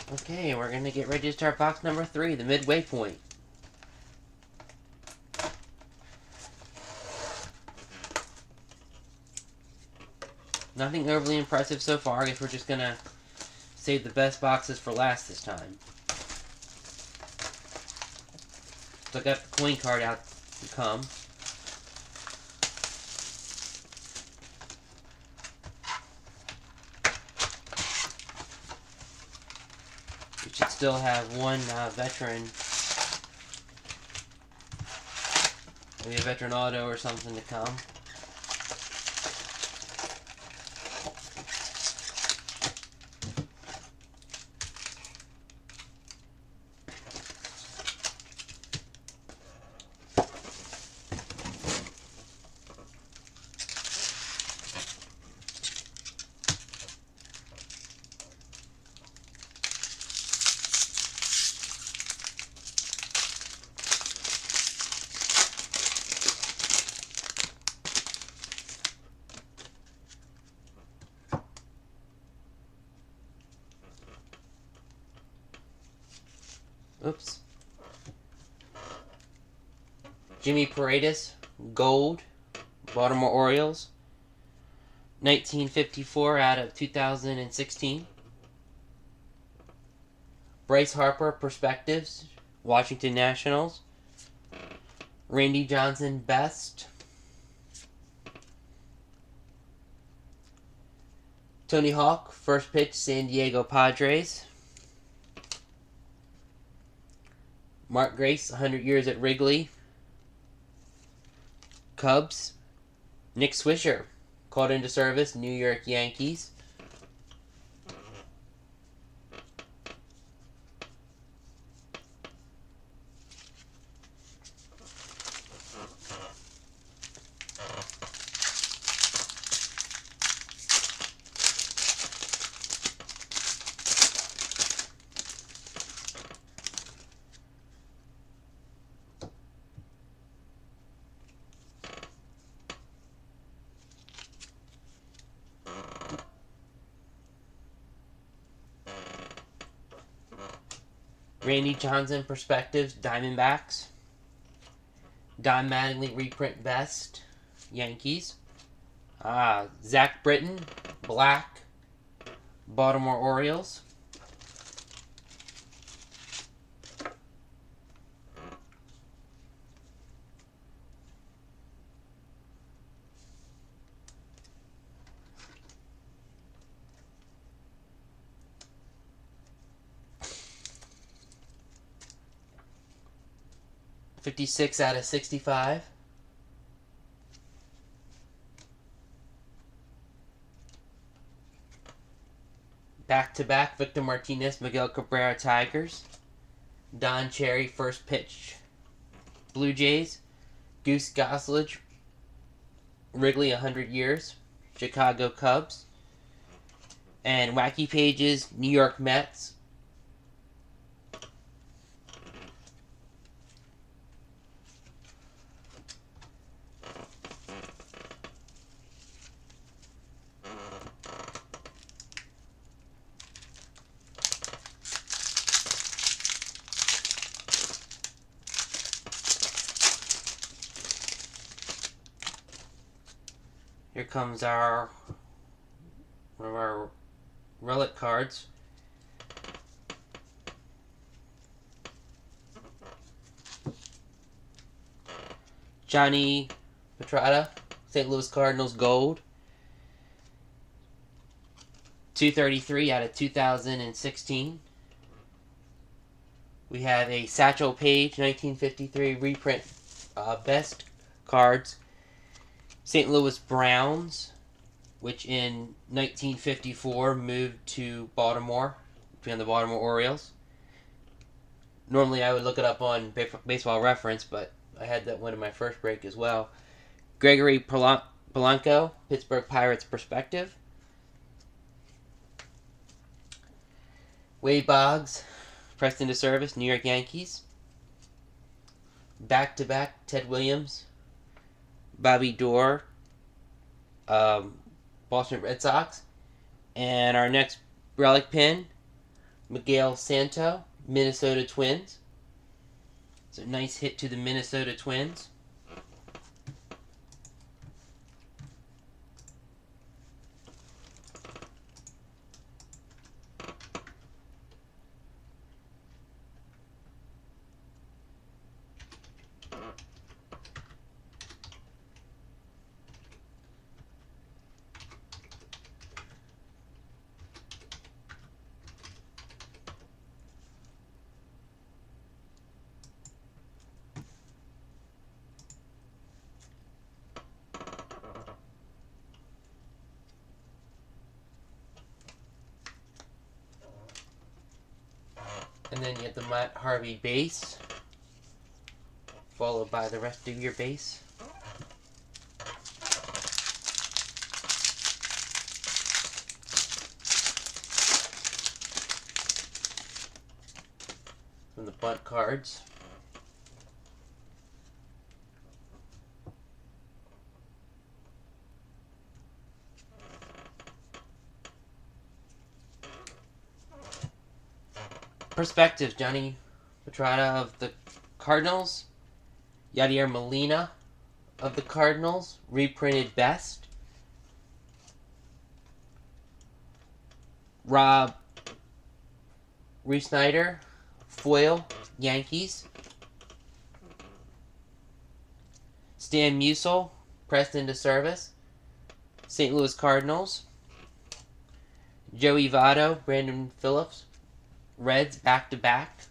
Okay, we're going to get ready to start box number 3, the midway point. Nothing overly impressive so far. I guess we're just going to save the best boxes for last this time. So I got the coin card out to come. We should still have one veteran. Maybe a veteran auto or something to come. Oops. Jimmy Paredes, gold, Baltimore Orioles, 1954 out of 2016. Bryce Harper, perspectives, Washington Nationals. Randy Johnson, best. Tony Hawk, first pitch, San Diego Padres. Mark Grace, 100 years at Wrigley, Cubs. Nick Swisher, called into service, New York Yankees. Randy Johnson, perspectives, Diamondbacks. Don Mattingly, reprint, best, Yankees. Zach Britton, black, Baltimore Orioles. '56 out of 65. Back-to-back, Victor Martinez, Miguel Cabrera, Tigers. Don Cherry, first pitch, Blue Jays. Goose Gossage, Wrigley, 100 years, Chicago Cubs. And Wacky Pages, New York Mets. Here comes one of our relic cards. Johnny Petrata, St. Louis Cardinals, gold. 233 out of 2016. We have a Satchel Paige, 1953 reprint, best cards. St. Louis Browns, which in 1954 moved to Baltimore, between the Baltimore Orioles. Normally I would look it up on Baseball Reference, but I had that one in my first break as well. Gregory Polanco, Pittsburgh Pirates, perspective. Wade Boggs, pressed into service, New York Yankees. Back-to-back, Ted Williams, Bobby Doerr, Boston Red Sox. And our next relic pin, Miguel Santo, Minnesota Twins. So nice hit to the Minnesota Twins. And then you have the Matt Harvey base, followed by the rest of your base. From the bunt cards. Perspectives, Johnny Petrata of the Cardinals. Yadier Molina of the Cardinals, reprinted best. Rob Reesnyder, foil, Yankees. Stan Musial, pressed into service, St. Louis Cardinals. Joey Votto, Brandon Phillips, Reds back-to-back.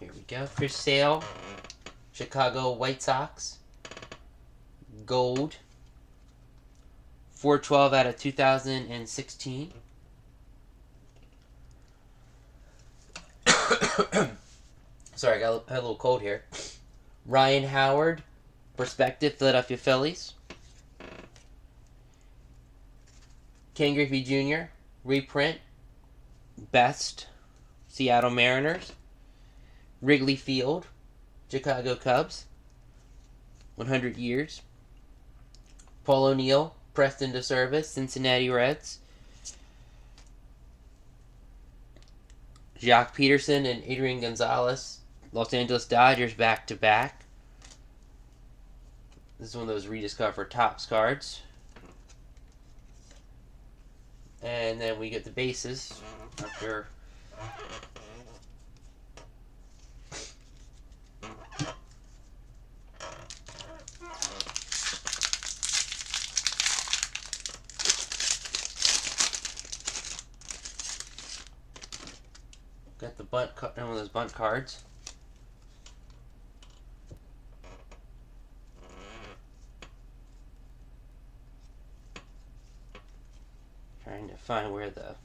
Here we go. Chris Sale, Chicago White Sox. Gold. 412 out of 2016. Sorry, I had a little cold here. Ryan Howard, Perspective, Philadelphia Phillies. Ken Griffey Jr., reprint, Best, Seattle Mariners. Wrigley Field, Chicago Cubs, 100 years. Paul O'Neill, pressed into service, Cincinnati Reds. Jock Peterson and Adrian Gonzalez, Los Angeles Dodgers back-to-back. This is one of those rediscovered Topps cards. And then we get the bases after got the one of those bunt cards. Trying to find where the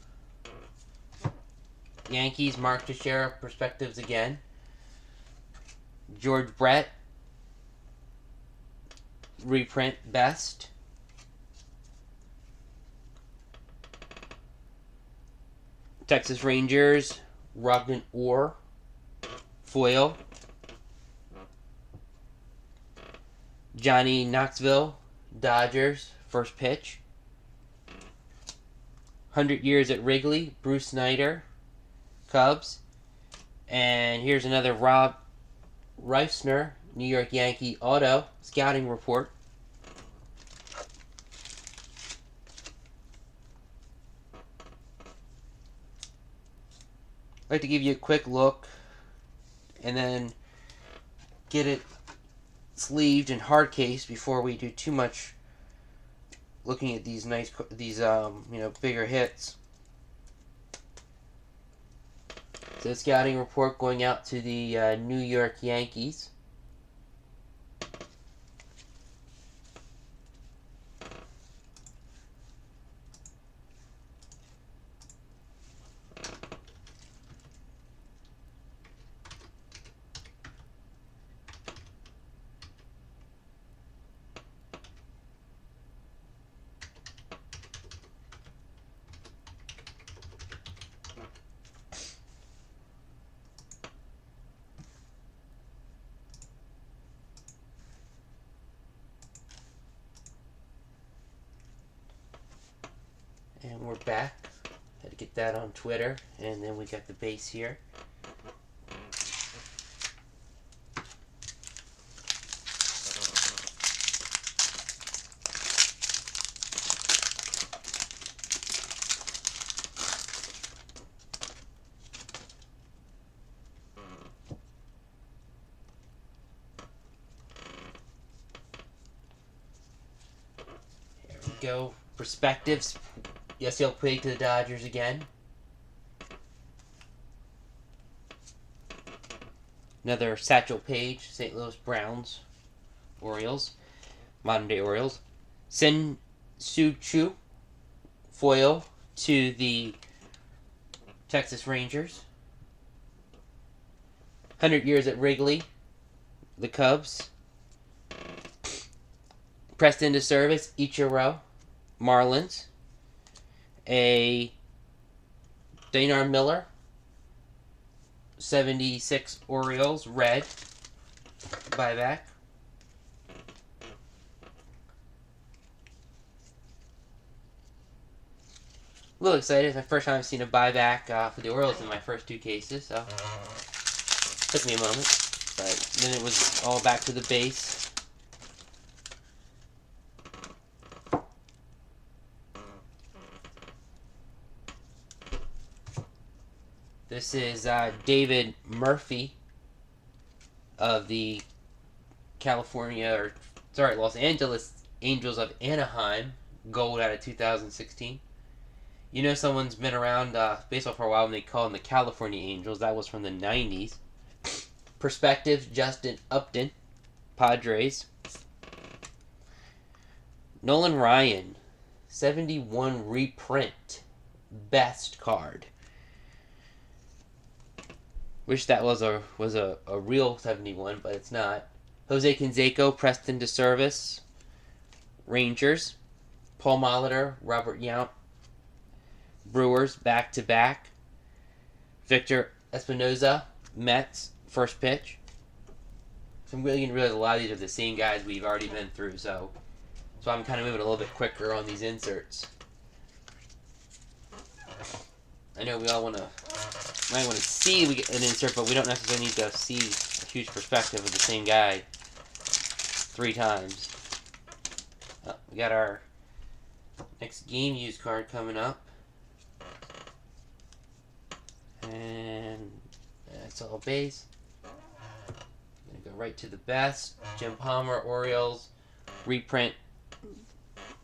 Yankees, Mark Teixeira, Perspectives again. George Brett, reprint, Best. Texas Rangers, Rogden Orr, foil. Johnny Knoxville, Dodgers, first pitch. 100 years at Wrigley, Bruce Snyder, Cubs. And here's another Rob Reisner, New York Yankee auto, scouting report. I'd like to give you a quick look and then get it sleeved and hard case before we do too much looking at these bigger hits. So scouting report going out to the New York Yankees. we're back. Had to get that on Twitter, and then we got the base here. Here we go. Perspectives. Yasiel Puig to the Dodgers again. Another Satchel Paige, St. Louis Browns, Orioles, modern day Orioles. Sin Soo Choo, foil to the Texas Rangers. 100 Years at Wrigley, the Cubs. Pressed into service, Ichiro, Marlins. A Danar Miller, 76 Orioles, red, buyback. A little excited. It's my first time I've seen a buyback for the Orioles in my first two cases, so took me a moment. But then it was all back to the base. This is David Murphy of the Los Angeles Angels of Anaheim, gold out of 2016. You know someone's been around baseball for a while when they call them the California Angels. That was from the 90s. Perspectives, Justin Upton, Padres. Nolan Ryan, 71 reprint, best card. Wish that was a real 71, but it's not. Jose Canseco, pressed into service, Rangers. Paul Molitor, Robert Yount, Brewers, back-to-back. Victor Espinoza, Mets, first pitch. So I'm really going to realize a lot of these are the same guys we've already been through, so I'm kind of moving a little bit quicker on these inserts. I know we all might want to see an insert, but we don't necessarily need to see a huge perspective of the same guy 3 times. We got our next game used card coming up. And that's all base. I'm going to go right to the best. Jim Palmer, Orioles, reprint,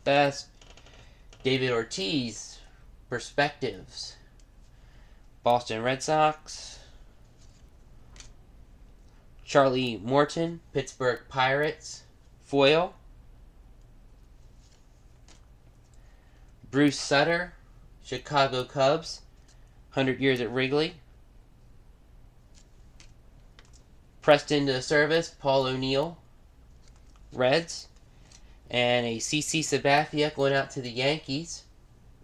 best. David Ortiz, perspectives. Boston Red Sox. Charlie Morton, Pittsburgh Pirates, foil. Bruce Sutter, Chicago Cubs, 100 Years at Wrigley. Pressed into service, Paul O'Neill, Reds. And a CC Sabathia going out to the Yankees,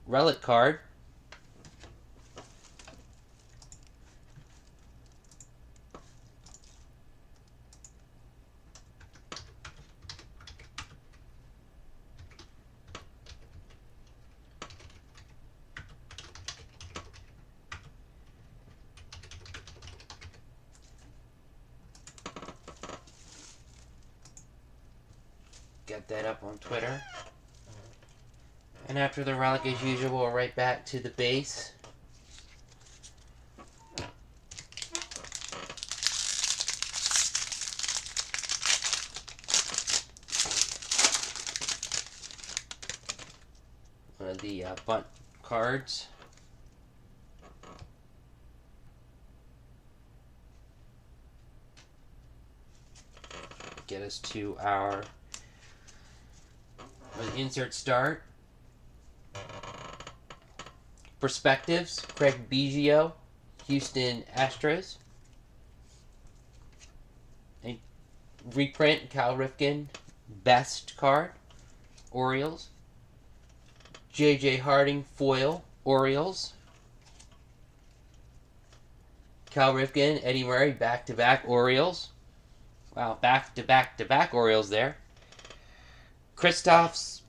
relic card. Get that up on Twitter. And after the relic, as usual, we're right back to the base. One of the bunt cards. Get us to our insert start. Perspectives, Craig Biggio, Houston Astros. A reprint, Cal Ripken, best card, Orioles. J.J. Harding, foil, Orioles. Cal Ripken, Eddie Murray, back-to-back, Orioles. Wow, back-to-back-to-back Orioles there. Kristaps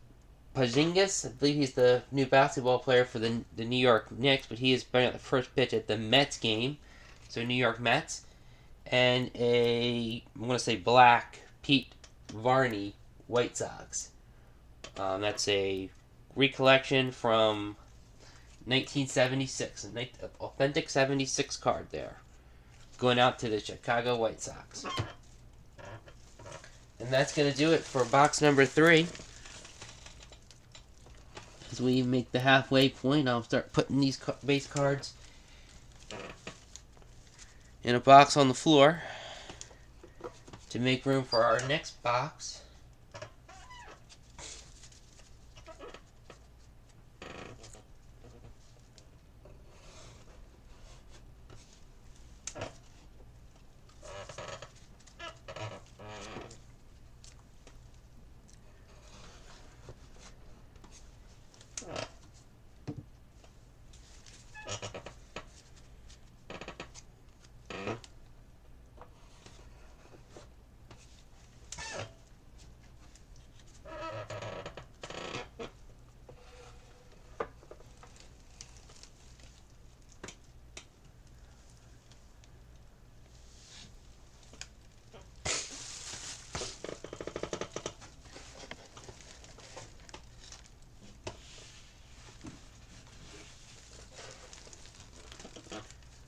Porzingis. I believe he's the new basketball player for the New York Knicks, but he is playing at the first pitch at the Mets game. So New York Mets. And I'm going to say black Pete Varney White Sox. That's a recollection from 1976, an authentic 76 card there, going out to the Chicago White Sox. And that's going to do it for box number 3. As we make the halfway point, I'll start putting these base cards in a box on the floor to make room for our next box.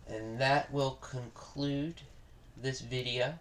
And that will conclude this video.